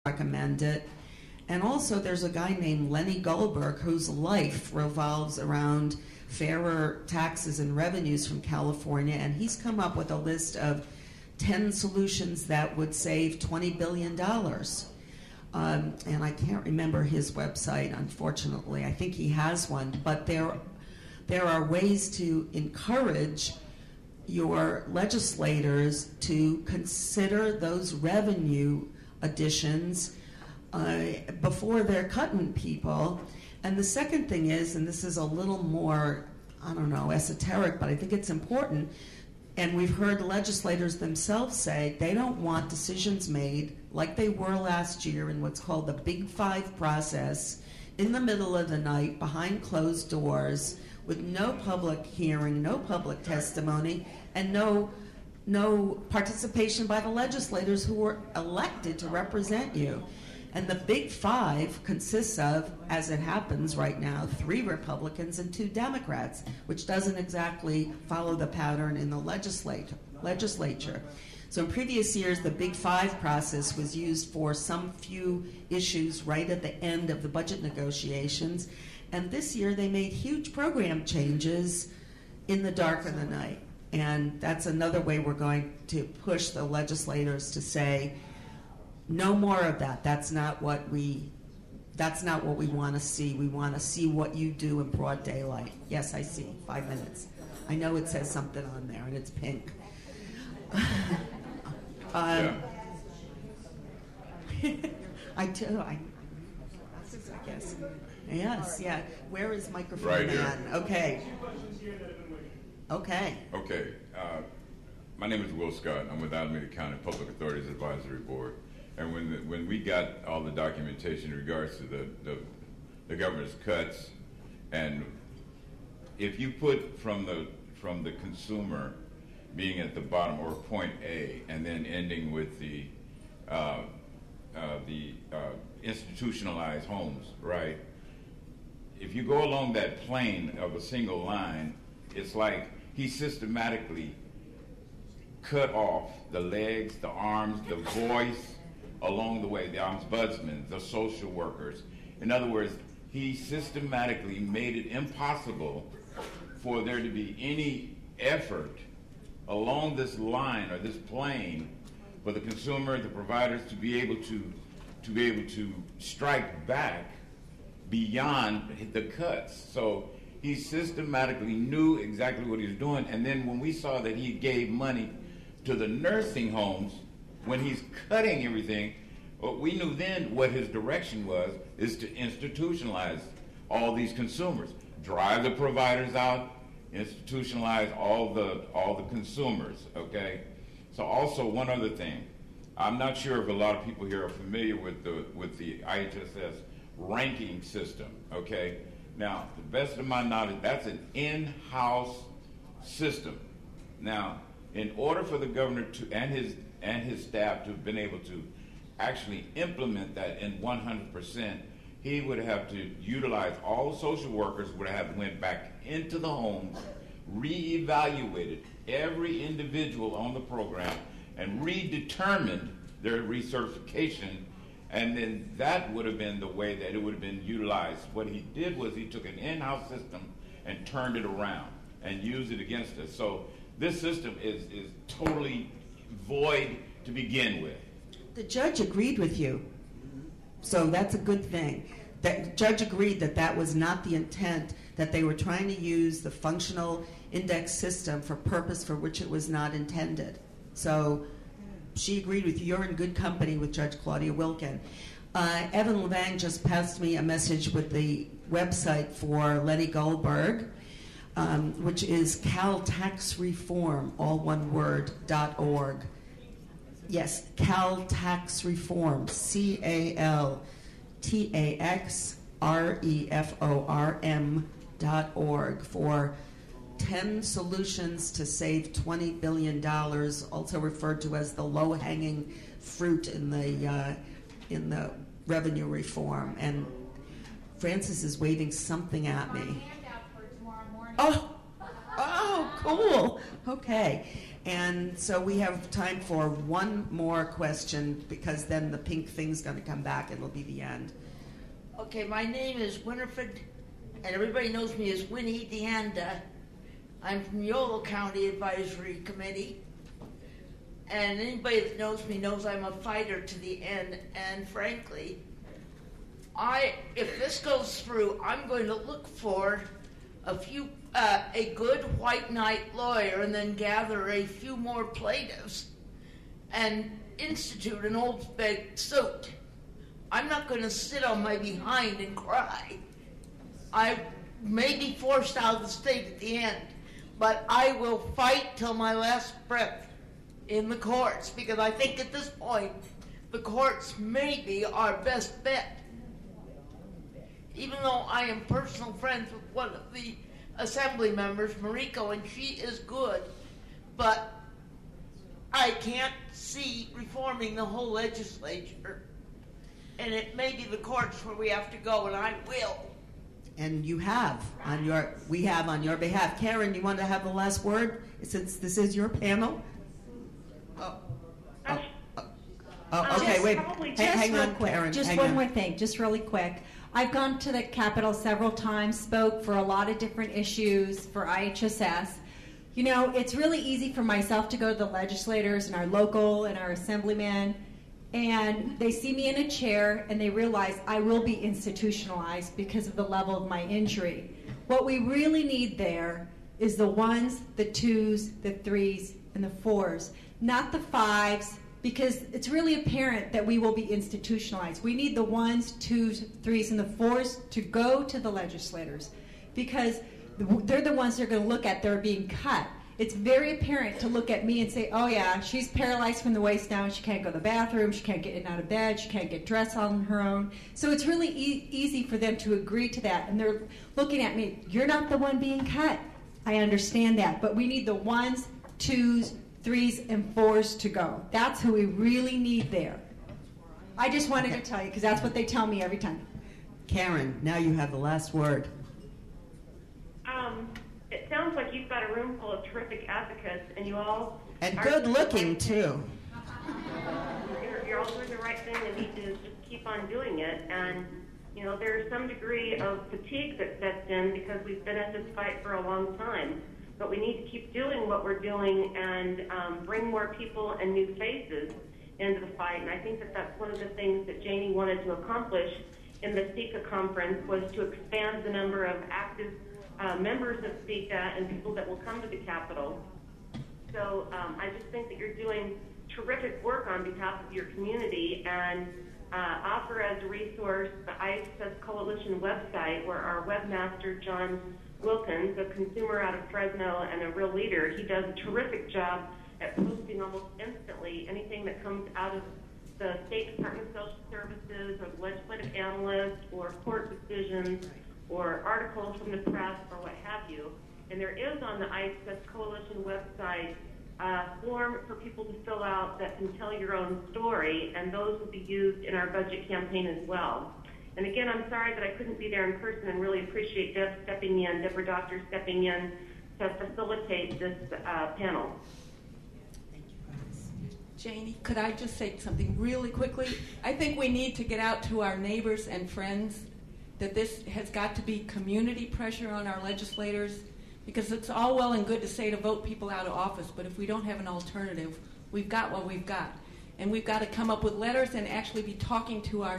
recommend it. And also there's a guy named Lenny Goldberg whose life revolves around fairer taxes and revenues from California, and he's come up with a list of 10 solutions that would save $20 billion. And I can't remember his website, unfortunately. I think he has one, but there are ways to encourage your legislators to consider those revenue additions before they're cutting people. And the second thing is, and this is a little more, I don't know, esoteric, but I think it's important, and we've heard legislators themselves say they don't want decisions made like they were last year in what's called the Big Five process, in the middle of the night, behind closed doors, with no public hearing, no public testimony, and no participation by the legislators who were elected to represent you. And the Big Five consists of, as it happens right now, 3 Republicans and 2 Democrats, which doesn't exactly follow the pattern in the legislature. So in previous years, the Big Five process was used for some few issues right at the end of the budget negotiations. And this year, they made huge program changes in the dark of the night. And that's another way we're going to push the legislators to say, no more of that. That's not what we want to see. We want to see what you do in broad daylight. Yes, I see. 5 minutes. I know it says something on there, and it's pink. I do. I guess. Yes. Yeah. Where is microphone right man? Here. Okay. Okay. Okay. My name is Will Scott. I'm with Alameda County Public Authorities Advisory Board. And when we got all the documentation in regards to the governor's cuts, and if you put from the consumer being at the bottom, or point A, and then ending with the institutionalized homes, right? If you go along that plane of a single line, it's like he systematically cut off the legs, the arms, the voice along the way, the ombudsman, the social workers. In other words, he systematically made it impossible for there to be any effort along this line or this plane for the consumer, the providers to be able to strike back beyond the cuts. So he systematically knew exactly what he was doing. And then when we saw that he gave money to the nursing homes, when he's cutting everything, we knew then what his direction was, is to institutionalize all these consumers, drive the providers out, institutionalize all the consumers, okay? So also one other thing, I'm not sure if a lot of people here are familiar with the IHSS ranking system, okay? Now, to the best of my knowledge, that's an in-house system. Now, in order for the governor to and his staff to have been able to actually implement that in 100%, he would have to utilize all social workers, would have went back into the homes, reevaluated every individual on the program, and redetermined their recertification, and then that would have been the way that it would have been utilized. What he did was he took an in-house system and turned it around and used it against us. So this system is totally void to begin with. The judge agreed with you, so that's a good thing. The judge agreed that that was not the intent, that they were trying to use the functional index system for purpose for which it was not intended. So she agreed with you. You're in good company with Judge Claudia Wilkin. Evan Levang just passed me a message with the website for Lenny Goldberg, which is caltaxreform, all one word, .org. Yes, caltaxreform, CALTAXREFORM.org, for 10 solutions to save $20 billion, also referred to as the low-hanging fruit in the revenue reform. And Francis is waving something at me. Handout for tomorrow morning. Oh, cool. Okay. And so we have time for one more question, because then the pink thing's going to come back and it'll be the end. Okay, my name is Winifred, and everybody knows me as Winnie DeAnda. I'm from Yolo County Advisory Committee, and anybody that knows me knows I'm a fighter to the end. And frankly, if this goes through, I'm going to look for a good white knight lawyer, and then gather a few more plaintiffs and institute an old big suit. I'm not going to sit on my behind and cry. I may be forced out of the state at the end, but I will fight till my last breath in the courts, because I think at this point the courts may be our best bet. Even though I am personal friends with one of the assembly members, Mariko, and she is good, but I can't see reforming the whole legislature. And it may be the courts where we have to go, and I will. And we have on your behalf. Karen, you want to have the last word, since this is your panel? Okay, wait. Hang on, Karen. Just one more thing, just really quick. I've gone to the Capitol several times, spoke for a lot of different issues for IHSS. You know, it's really easy for myself to go to the legislators and our local and our assemblymen, and they see me in a chair and they realize I will be institutionalized because of the level of my injury. What we really need there is the ones, the twos, the threes, and the fours, not the fives, because it's really apparent that we will be institutionalized. We need the ones, twos, threes, and the fours to go to the legislators, because they're the ones they're going to look at that are being cut. It's very apparent to look at me and say, oh yeah, she's paralyzed from the waist down, she can't go to the bathroom, she can't get in and out of bed, she can't get dressed on her own. So it's really easy for them to agree to that, and they're looking at me, you're not the one being cut. I understand that, but we need the ones, twos, threes, and fours to go. That's who we really need there. I just wanted to tell you, because that's what they tell me every time. Karen, now you have the last word. It sounds like you've got a room full of terrific advocates, and you all... And good looking, too. You're all doing the right thing and need to just keep on doing it. And, you know, there's some degree of fatigue that sets in because we've been at this fight for a long time. But we need to keep doing what we're doing and bring more people and new faces into the fight. And I think that that's one of the things that Janie wanted to accomplish in the CICA conference, was to expand the number of active members of CICA and people that will come to the Capitol. So I just think that you're doing terrific work on behalf of your community, and offer as a resource the IHSS Coalition website, where our webmaster, John Wilkins, a consumer out of Fresno and a real leader, he does a terrific job at posting almost instantly anything that comes out of the State Department of Social Services or the legislative analyst or court decisions or articles from the press or what have you. And there is on the IHSS Coalition website a form for people to fill out that can tell your own story, and those will be used in our budget campaign as well. And again, I'm sorry that I couldn't be there in person, and really appreciate D.Doctor stepping in to facilitate this panel. Janie, could I just say something really quickly? I think we need to get out to our neighbors and friends that this has got to be community pressure on our legislators, because it's all well and good to say to vote people out of office, but if we don't have an alternative, we've got what we've got. And we've got to come up with letters and actually be talking to our